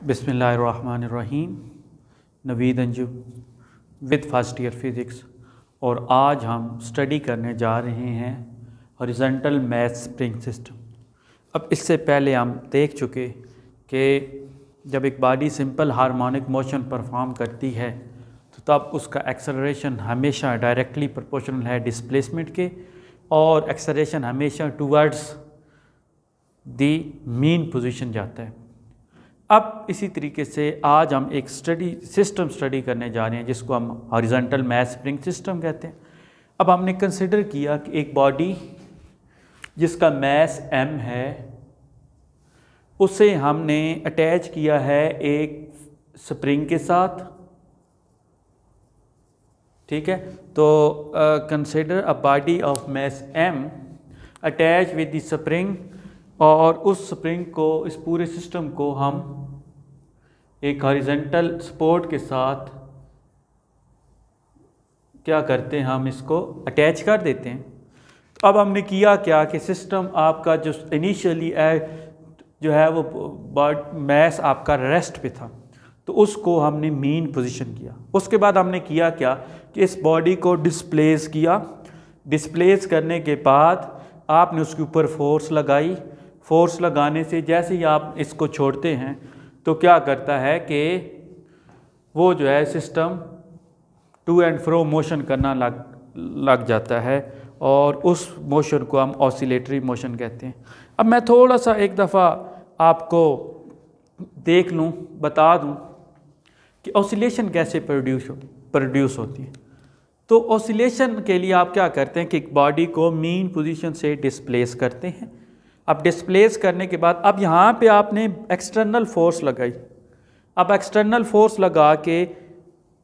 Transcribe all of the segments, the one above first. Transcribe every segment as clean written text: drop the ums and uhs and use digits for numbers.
बिस्मिल्लाहिर्रहमानिर्रहीम। Naveed Anjum with first year physics, और आज हम स्टडी करने जा रहे हैं हॉरिजॉन्टल मैथ स्प्रिंग सिस्टम। अब इससे पहले हम देख चुके कि जब एक body simple harmonic motion perform करती है तो तब उसका एक्सेलरेशन हमेशा डायरेक्टली प्रोपोर्शनल है डिस्प्लेसमेंट के, और एक्सेलरेशन हमेशा टूवर्ड्स दी मीन पोजीशन जाता है। अब इसी तरीके से आज हम एक सिस्टम स्टडी करने जा रहे हैं जिसको हम हॉरिजॉन्टल मैथ स्प्रिंग सिस्टम कहते हैं। अब हमने कंसिडर किया कि एक बॉडी जिसका मैस m है उसे हमने अटैच किया है एक स्प्रिंग के साथ, ठीक है। तो consider a body of mass m attach with the spring, और उस स्प्रिंग को, इस पूरे सिस्टम को हम एक हॉरिजॉन्टल सपोर्ट के साथ क्या करते हैं, हम इसको अटैच कर देते हैं। तो अब हमने किया क्या कि सिस्टम आपका जो इनिशियली जो है वो मैस आपका रेस्ट पे था, तो उसको हमने मीन पोजीशन किया। उसके बाद हमने किया क्या कि इस बॉडी को डिस्प्लेस किया। डिस्प्लेस करने के बाद आपने उसके ऊपर फोर्स लगाई। फोर्स लगाने से जैसे ही आप इसको छोड़ते हैं तो क्या करता है कि वो जो है system to and fro motion करना लग जाता है, और उस मोशन को हम ऑसिलेटरी मोशन कहते हैं। अब मैं थोड़ा सा एक दफ़ा आपको देख लूँ, बता दूँ कि ऑसिलेशन कैसे प्रोड्यूस होती है। तो ऑसिलेशन के लिए आप क्या करते हैं कि एक बॉडी को मीन पोजीशन से डिस्प्लेस करते हैं। अब डिस्प्लेस करने के बाद अब यहाँ पे आपने एक्सटर्नल फोर्स लगाई। अब एक्सटर्नल फोर्स लगा के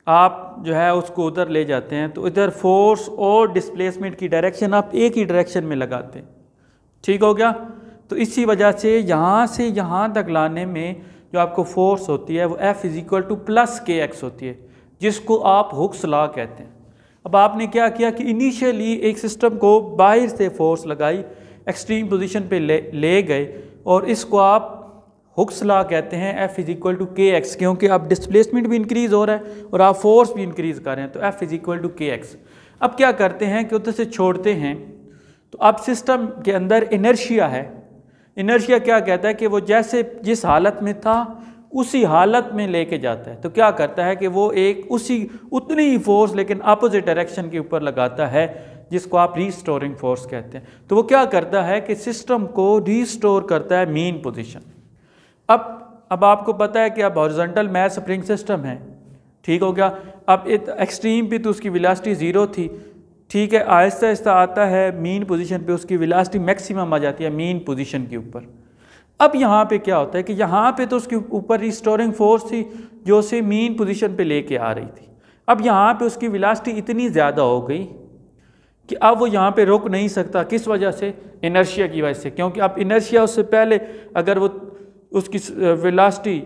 आप जो है उसको उधर ले जाते हैं, तो इधर फोर्स और डिस्प्लेसमेंट की डायरेक्शन आप एक ही डायरेक्शन में लगाते हैं, ठीक हो गया। तो इसी वजह से यहाँ तक लाने में जो आपको फोर्स होती है वो F = +kx होती है, जिसको आप हुक्स लॉ कहते हैं। अब आपने क्या किया कि इनिशियली एक सिस्टम को बाहर से फोर्स लगाई, एक्सट्रीम पोजीशन पे ले गए, और इसको आप हुक्स लॉ कहते हैं F = kx, क्योंकि अब डिस्प्लेसमेंट भी इंक्रीज़ हो रहा है और आप फोर्स भी इंक्रीज़ कर रहे हैं, तो F = kx। अब क्या करते हैं कि उधर से छोड़ते हैं, तो अब सिस्टम के अंदर इनर्शिया है। इनर्शिया क्या कहता है कि वो जैसे जिस हालत में था उसी हालत में लेके जाता है। तो क्या करता है कि वो एक उतनी ही फोर्स लेकिन अपोजिट डायरेक्शन के ऊपर लगाता है, जिसको आप रीस्टोरिंग फोर्स कहते हैं। तो वो क्या करता है कि सिस्टम को रीस्टोर करता है मीन पोजीशन। अब आपको पता है कि अब हॉरिजॉन्टल मैथ स्प्रिंग सिस्टम है, ठीक हो गया। अब एक्सट्रीम पे तो उसकी वेलोसिटी 0 थी, ठीक है। आहिस्ता आहिस्ता आता है मीन पोजीशन पे, उसकी वेलोसिटी मैक्सिमम आ जाती है मीन पोजीशन के ऊपर। अब यहाँ पे क्या होता है कि यहाँ पे तो उसके ऊपर रिस्टोरिंग फोर्स थी जो उसे मीन पोजीशन पे लेके आ रही थी। अब यहाँ पे उसकी वेलोसिटी इतनी ज़्यादा हो गई कि अब वो यहाँ पे रुक नहीं सकता। किस वजह से? इनर्शिया की वजह से, क्योंकि अब इनर्शिया उससे पहले अगर वो उसकी वेलोसिटी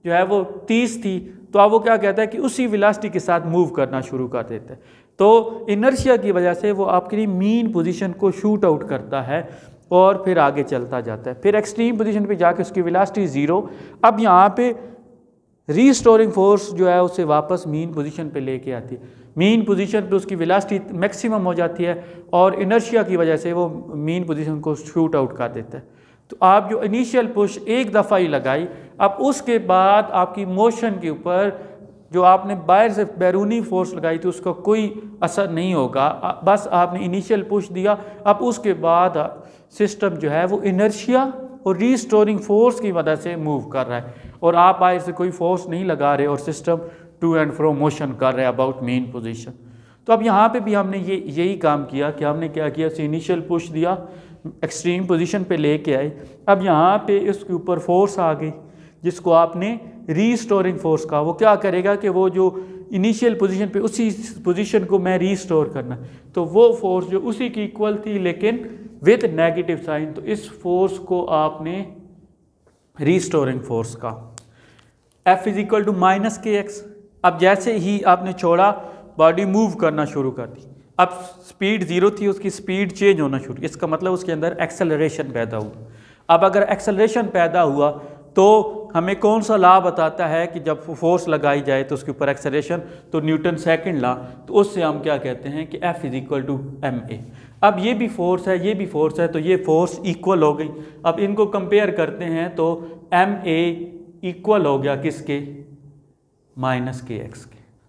जो है वो 30 थी, तो अब वो क्या कहता है कि उसी वेलोसिटी के साथ मूव करना शुरू कर देता है। तो इनर्शिया की वजह से वो आपकी मीन पोजीशन को शूट आउट करता है और फिर आगे चलता जाता है। फिर एक्सट्रीम पोजीशन पे जाके उसकी वेलोसिटी 0। अब यहाँ पे रीस्टोरिंग फोर्स जो है उसे वापस मीन पोजीशन पे लेके आती है। मीन पोजीशन पे उसकी वेलोसिटी मैक्सिमम हो जाती है और इनर्शिया की वजह से वो मीन पोजीशन को शूट आउट कर देता है। तो आप जो इनिशियल पुश एक दफ़ा ही लगाई, अब उसके बाद आपकी मोशन के ऊपर जो आपने बाहर से बैरूनी फोर्स लगाई थी उसका कोई असर नहीं होगा। बस आपने इनिशियल पुश दिया, अब उसके बाद सिस्टम जो है वो इनर्शिया और रीस्टोरिंग फोर्स की वजह से मूव कर रहा है, और आप बाहर से कोई फोर्स नहीं लगा रहे और system to and fro motion कर रहे हैं अबाउट मीन पोजीशन। तो अब यहाँ पे भी हमने यही काम किया कि हमने क्या किया, इनिशियल पुश दिया, एक्सट्रीम पोजीशन पे लेके आए। अब यहाँ पे इसके ऊपर फोर्स आ गई जिसको आपने रीस्टोरिंग फोर्स कहा। वो क्या करेगा कि वो जो इनिशियल पोजीशन पे उसी पोजीशन को मैं रीस्टोर करना, तो वो फोर्स जो उसी की इक्वल थी लेकिन विद नेगेटिव साइन, तो इस फोर्स को आपने रीस्टोरिंग फोर्स का F = -kx। अब जैसे ही आपने छोड़ा बॉडी मूव करना शुरू कर दी। अब स्पीड 0 थी, उसकी स्पीड चेंज होना शुरू, इसका मतलब उसके अंदर एक्सेलरेशन पैदा हुआ। अब अगर एक्सेलरेशन पैदा हुआ तो हमें कौन सा लॉ बताता है कि जब फोर्स लगाई जाए तो उसके ऊपर एक्सेलरेशन, तो न्यूटन सेकंड लॉ, तो उससे हम क्या कहते हैं कि F = ma। अब ये भी फोर्स है, ये भी फोर्स है, तो ये फोर्स इक्वल हो गई। अब इनको कंपेयर करते हैं तो ma इक्वल हो गया किसके, -kx के।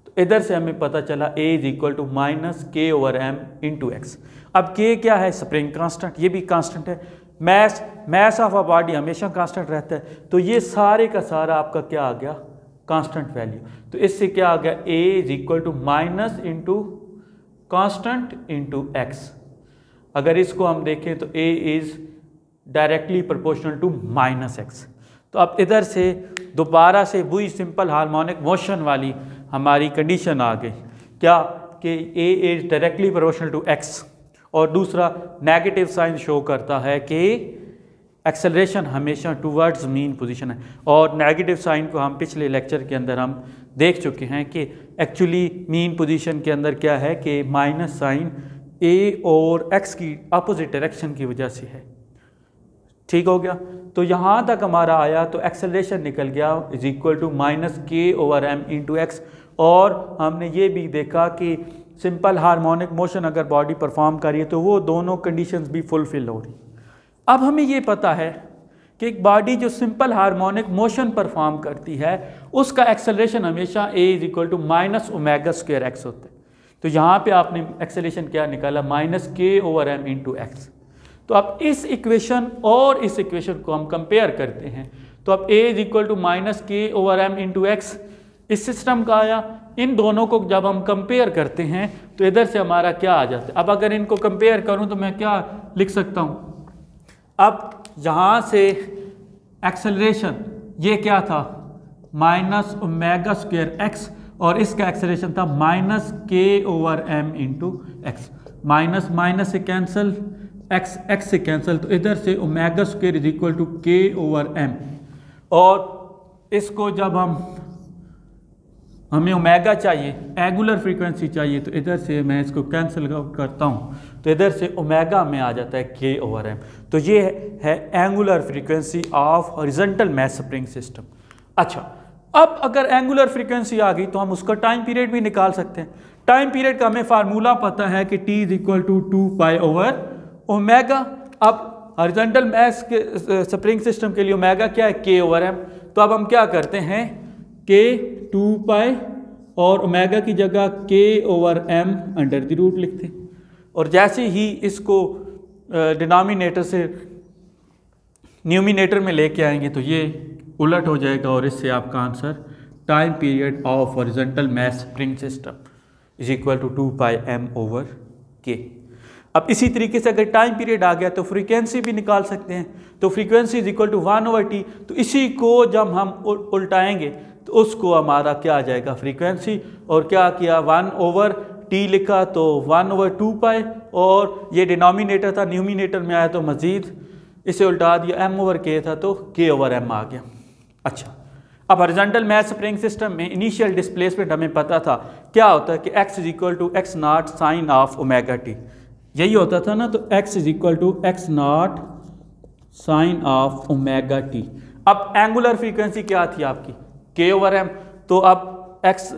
तो इधर से हमें पता चला A = -k/m × x। अब k क्या है, स्प्रिंग कांस्टेंट, ये भी कांस्टेंट है। मैस ऑफ अ बॉडी हमेशा कांस्टेंट रहता है, तो ये सारे का सारा आपका क्या आ गया, कांस्टेंट वैल्यू। तो इससे क्या आ गया, A = कांस्टेंट × x। अगर इसको हम देखें तो A is directly proportional to -x। तो अब इधर से दोबारा से वही सिंपल हार्मोनिक मोशन वाली हमारी कंडीशन आ गई, क्या कि A is directly proportional to x, और दूसरा नेगेटिव साइन शो करता है कि एक्सेलरेशन हमेशा टूवर्ड्स मीन पोजीशन है। और नेगेटिव साइन को हम पिछले लेक्चर के अंदर हम देख चुके हैं कि एक्चुअली मीन पोजीशन के अंदर क्या है कि माइनस साइन A और x की अपोजिट डायरेक्शन की वजह से है। ठीक हो गया, तो यहाँ तक हमारा आया, तो एक्सेलरेशन निकल गया = -k/m × x। और हमने ये भी देखा कि सिंपल हार्मोनिक मोशन अगर बॉडी परफॉर्म करिए तो वो दोनों कंडीशंस भी फुलफिल हो रही। अब हमें ये पता है कि एक बॉडी जो सिंपल हार्मोनिक मोशन परफॉर्म करती है उसका एक्सेलरेशन हमेशा A = -ω²x होता है। तो यहाँ पे आपने एक्सेलरेशन क्या निकाला, -k/m × x। तो अब इस इक्वेशन और इस इक्वेशन को हम कंपेयर करते हैं, तो अब A = -k/m × x इस सिस्टम का आया। इन दोनों को जब हम कंपेयर करते हैं तो इधर से हमारा क्या आ जाता है। अब अगर इनको कंपेयर करूं तो मैं क्या लिख सकता हूं, अब यहाँ से एक्सेलरेशन ये क्या था, -ω²x, और इसका एक्सेलरेशन था -k/m × x। माइनस माइनस से कैंसिल, x से कैंसिल, तो इधर से ω² k/m। और इसको जब हमें ओमेगा चाहिए, एंगुलर फ्रीक्वेंसी चाहिए, तो इधर से मैं इसको कैंसिल आउट करता हूँ, तो इधर से ओमेगा में आ जाता है k/m। तो ये है angular frequency of horizontal mass spring system. अच्छा, अब अगर एंगुलर फ्रीक्वेंसी आ गई तो हम उसका टाइम पीरियड भी निकाल सकते हैं। टाइम पीरियड का हमें फार्मूला पता है कि T = 2π/ω। अब हॉरिजॉन्टल मैस के स्प्रिंग सिस्टम के लिए ओमेगा क्या है, k/m। तो अब हम क्या करते हैं, k 2π और ओमेगा की जगह k/m √, लिखते हैं। और जैसे ही इसको डिनोमिनेटर से न्यूमिनेटर में लेके आएंगे तो ये उलट हो जाएगा, और इससे आपका answer time period of horizontal mass spring system = 2πm/k। अब इसी तरीके से अगर टाइम पीरियड आ गया तो फ्रीक्वेंसी भी निकाल सकते हैं। तो फ्रीक्वेंसी = 1/t। तो इसी को जब हम उल्टाएंगे तो उसको हमारा क्या आ जाएगा, फ्रीक्वेंसी, और क्या किया 1/t लिखा तो 1/2π, और ये डिनोमिनेटर था, न्यूमिनेटर में आया तो मज़ीद इसे उल्टा दिया, m/k था तो k/m आ गया। अच्छा, अब हॉरिजॉन्टल मैस स्प्रिंग सिस्टम में इनिशियल डिस्प्लेसमेंट हमें पता था क्या होता है कि x = x0 sin of ω_t, यही होता था ना। तो x = x0 sin of ω_t। अब एंगुलर फ्रीक्वेंसी क्या थी आपकी, k/m। तो अब x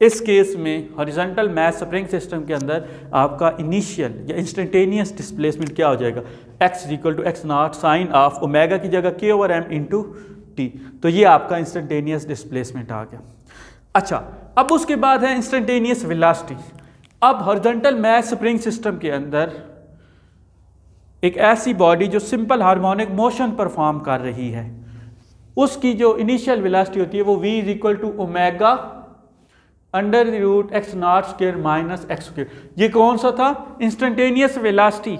इस केस में हॉरिजॉन्टल मैस स्प्रिंग सिस्टम के अंदर आपका इनिशियल या इंस्टेंटेनियस डिस्प्लेसमेंट क्या हो जाएगा, x = x0 sin of ω की जगह k/m × t। तो ये आपका इंस्टेंटेनियस डिस्प्लेसमेंट आ गया। अच्छा, अब उसके बाद है इंस्टेंटेनियस वेलोसिटी। अब हॉरिजॉन्टल मैस स्प्रिंग सिस्टम के अंदर एक ऐसी बॉडी जो सिंपल हार्मोनिक मोशन परफॉर्म कर रही है, उसकी जो इनिशियल वेलोसिटी होती है वो v = ω √x0² - x²। ये कौन सा था, इंस्टेंटेनियस वेलोसिटी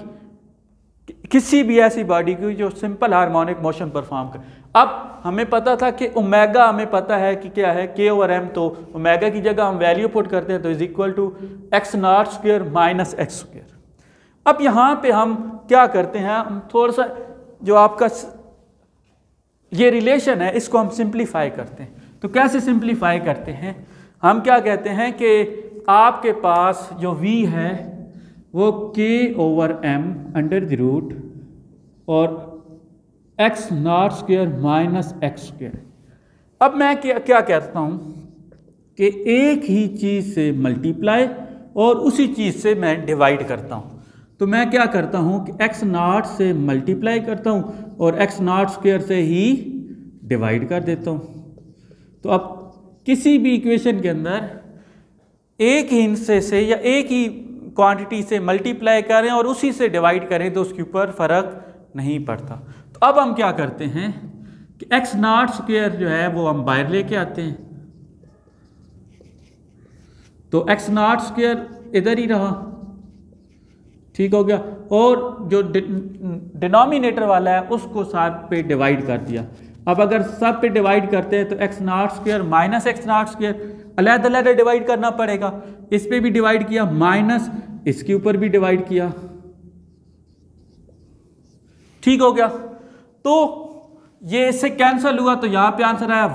किसी भी ऐसी बॉडी की जो सिंपल हार्मोनिक मोशन परफॉर्म कर। अब हमें पता था कि ओमेगा, हमें पता है कि क्या है k/m, तो ओमेगा की जगह हम वैल्यू पुट करते हैं तो = x0² - x²। अब यहाँ पे हम क्या करते हैं, हम थोड़ा सा जो आपका ये रिलेशन है इसको हम सिंप्लीफाई करते हैं। तो कैसे सिंप्लीफाई करते हैं, हम क्या कहते हैं कि आपके पास जो v है वो k/m √, और x not square minus x square. अब मैं क्या कहता हूँ कि एक ही चीज़ से मल्टीप्लाई और उसी चीज़ से मैं डिवाइड करता हूँ। तो मैं क्या करता हूँ कि एक्स नॉट से मल्टीप्लाई करता हूँ और एक्स नॉट स्क्वायर से ही डिवाइड कर देता हूँ। तो अब किसी भी इक्वेशन के अंदर एक ही हिस्से से या एक ही क्वांटिटी से मल्टीप्लाई करें और उसी से डिवाइड करें तो उसके ऊपर फ़र्क नहीं पड़ता। तो अब हम क्या करते हैं कि एक्स नॉट स्क्वायर जो है वो हम बाहर लेके आते हैं, तो एक्स नॉट स्क्वायर इधर ही रहा, ठीक हो गया, और जो डिनोमिनेटर वाला है उसको सब पे डिवाइड कर दिया। अब अगर सब पे डिवाइड करते हैं तो x not square minus x not square अलग-अलग डिवाइड करना पड़ेगा। इस पे भी डिवाइड किया, माइनस इसके ऊपर भी डिवाइड किया, ठीक हो गया। तो ये इससे कैंसिल हुआ तो यहां पे आंसर आया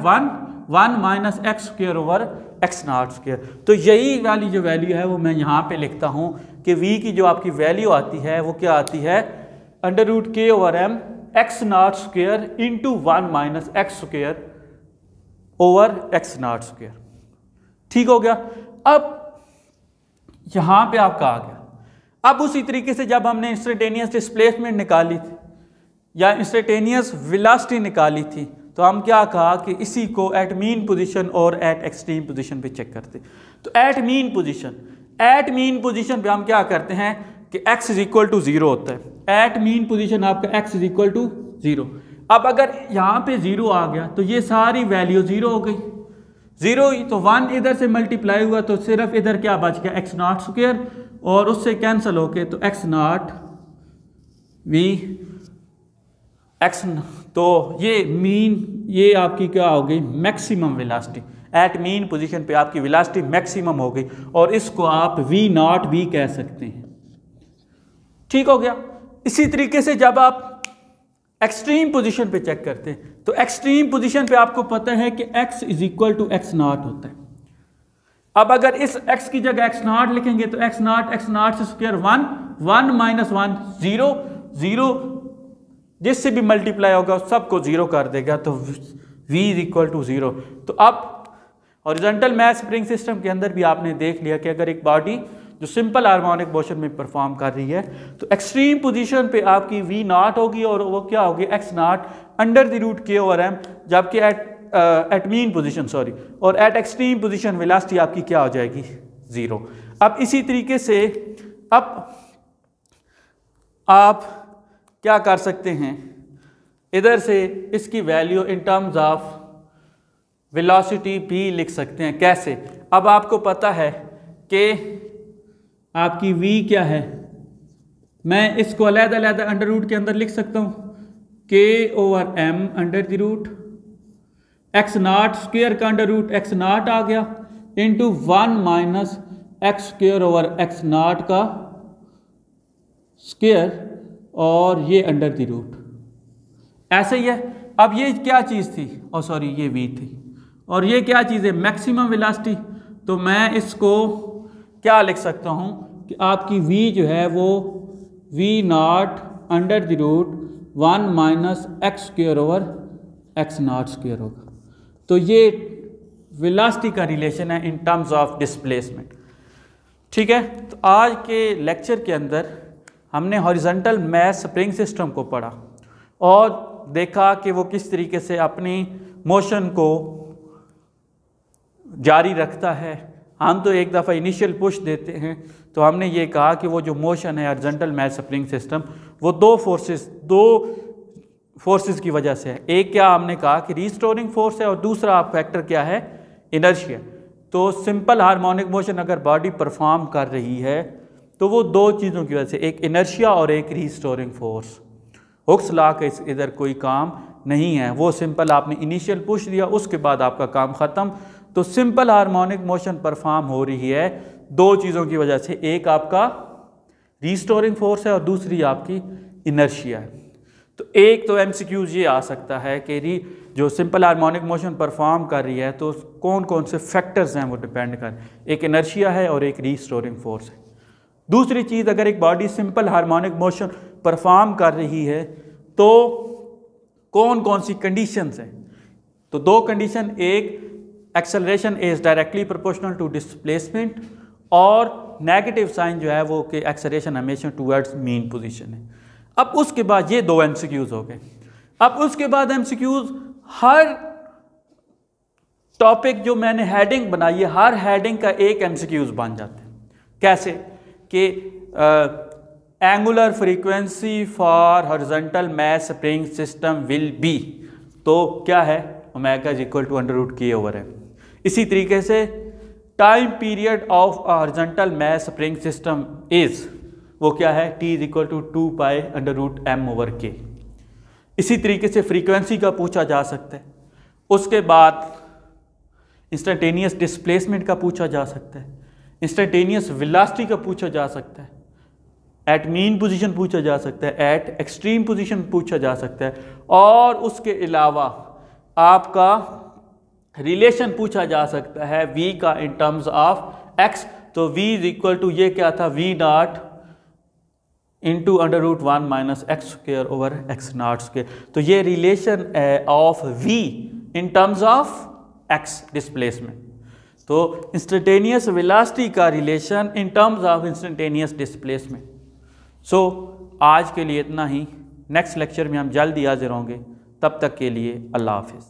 1 minus x square over x not square. तो यही वाली जो वैल्यू है वो मैं यहां पे लिखता हूं कि v की जो आपकी वैल्यू आती है वो क्या आती है, अंडर रूट के over m x not square into 1 minus x square over x not square, ठीक हो गया। अब यहां पे आपका आ गया। अब उसी तरीके से जब हमने इंस्टेंटेनियस डिस्प्लेसमेंट निकाली थी या इंस्टेंटेनियस वेलोसिटी निकाली थी तो हम क्या कहा कि इसी को एट मीन पोजीशन और एट एक्सट्रीम पोजीशन पे चेक करते। तो एट मीन पोजीशन पे हम क्या करते हैं कि x इज इक्वल टू 0 होता है। एट मीन पोजीशन आपका x इज इक्वल टू 0। अब अगर यहाँ पे 0 आ गया तो ये सारी वैल्यू 0 हो गई, 0 ही तो 1 इधर से मल्टीप्लाई हुआ तो सिर्फ इधर क्या बच गया एक्स नॉट स्क्वायर और उससे कैंसिल होके तो एक्स नॉट वी एक्स। तो ये मीन, ये आपकी क्या हो गई maximum velocity. At mean position पे आपकी वेलोसिटी मैक्सिमम हो गई और इसको आप वी नॉट भी कह सकते हैं, ठीक हो गया। इसी तरीके से जब आप एक्सट्रीम पोजीशन पे चेक करते हैं तो एक्सट्रीम पोजीशन पे आपको पता है कि x is equal to x not होता है। अब अगर इस x की जगह एक्स नॉट लिखेंगे तो एक्स नॉट से स्क्वायर 1 माइनस 1 0 0 जिससे भी मल्टीप्लाई होगा सबको 0 कर देगा तो v इज इक्वल टू 0। तो अब हॉरिजॉन्टल मास स्प्रिंग सिस्टम के अंदर भी आपने देख लिया कि अगर एक बॉडी जो सिंपल हार्मोनिक मोशन में परफॉर्म कर रही है तो एक्सट्रीम पोजीशन पे आपकी v नॉट होगी और वो क्या होगी x not under the root के ओवर एम, जबकि एट मीन पोजीशन और एट एक्सट्रीम पोजीशन वेलोसिटी आपकी क्या हो जाएगी 0। अब इसी तरीके से अब आप क्या कर सकते हैं, इधर से इसकी value in terms of velocity भी लिख सकते हैं। कैसे? अब आपको पता है कि आपकी v क्या है, मैं इसको अलग-अलग अंडर रूट के अंदर लिख सकता हूँ k over m under the root x not square का अंडर रूट एक्स नॉट आ गया into 1 minus x square over x not का स्क्वायर और ये अंडर द रूट, ऐसे ही है। अब ये क्या चीज़ थी, और सॉरी ये v थी और ये क्या चीज़ है मैक्सिमम वेलोसिटी। तो मैं इसको क्या लिख सकता हूँ कि आपकी v जो है वो v not under the root 1 minus x square over x not square होगा। तो ये वेलोसिटी का रिलेशन है इन टर्म्स ऑफ डिस्प्लेसमेंट, ठीक है। तो आज के लेक्चर के अंदर हमने हॉरिजॉन्टल मास स्प्रिंग सिस्टम को पढ़ा और देखा कि वो किस तरीके से अपनी मोशन को जारी रखता है। हम तो एक दफ़ा इनिशियल पुश देते हैं तो हमने ये कहा कि वो जो मोशन है हॉरिजॉन्टल मास स्प्रिंग सिस्टम वो दो फोर्सेस की वजह से है। एक क्या हमने कहा कि रीस्टोरिंग फोर्स है और दूसरा फैक्टर क्या है, इनर्शिया। तो सिंपल हार्मोनिक मोशन अगर बॉडी परफॉर्म कर रही है तो वो दो चीज़ों की वजह से, एक इनर्शिया और एक रीस्टोरिंग फोर्स। हुक्स लॉ का इधर कोई काम नहीं है, वो सिंपल आपने इनिशियल पुश दिया उसके बाद आपका काम ख़त्म। तो सिंपल हार्मोनिक मोशन परफॉर्म हो रही है दो चीज़ों की वजह से, एक आपका रीस्टोरिंग फोर्स है और दूसरी आपकी इनर्शिया है। तो एक तो एमसीक्यूज ये आ सकता है कि जो सिंपल हार्मोनिक मोशन परफॉर्म कर रही है तो कौन कौन से फैक्टर्स हैं वो डिपेंड कर, एक इनर्शिया है और एक रीस्टोरिंग फोर्स है। दूसरी चीज़, अगर एक body simple harmonic motion perform कर रही है तो कौन कौन सी कंडीशंस हैं? तो दो कंडीशन, एक acceleration is directly proportional to displacement, और नेगेटिव साइन जो है वो कि एक्सेलरेशन हमेशा टूवर्ड्स मीन पोजीशन है। अब उसके बाद ये दो एमसीक्यूज हो गए। अब उसके बाद एमसीक्यूज हर टॉपिक जो मैंने हेडिंग बनाई है, हर हेडिंग का एक एमसीक्यूज बन जाते हैं। कैसे कि angular frequency for horizontal mass spring system will be, तो क्या है, omega is equal to √k/m। इसी तरीके से time period of horizontal mass spring system is, वो क्या है, t is equal to 2π√m/k। इसी तरीके से फ्रीक्वेंसी का पूछा जा सकता है। उसके बाद इंस्टेंटेनियस डिस्प्लेसमेंट का पूछा जा सकता है, इंस्टेंटेनियस वेलोसिटी का पूछा जा सकता है, एट मीन पोजीशन पूछा जा सकता है, एट एक्सट्रीम पोजीशन पूछा जा सकता है, और उसके अलावा आपका रिलेशन पूछा जा सकता है v का इन टर्म्स ऑफ x। तो v इज इक्वल टू, ये क्या था, v0 इंटू √1 - x²/x0²। तो ये relation of v in terms of x displacement. तो इंस्टेंटेनियस वेलोसिटी का relation in terms of instantaneous displacement. So आज के लिए इतना ही। नेक्स्ट लेक्चर में हम जल्दी हाजिर होंगे। तब तक के लिए अल्लाह हाफिज़।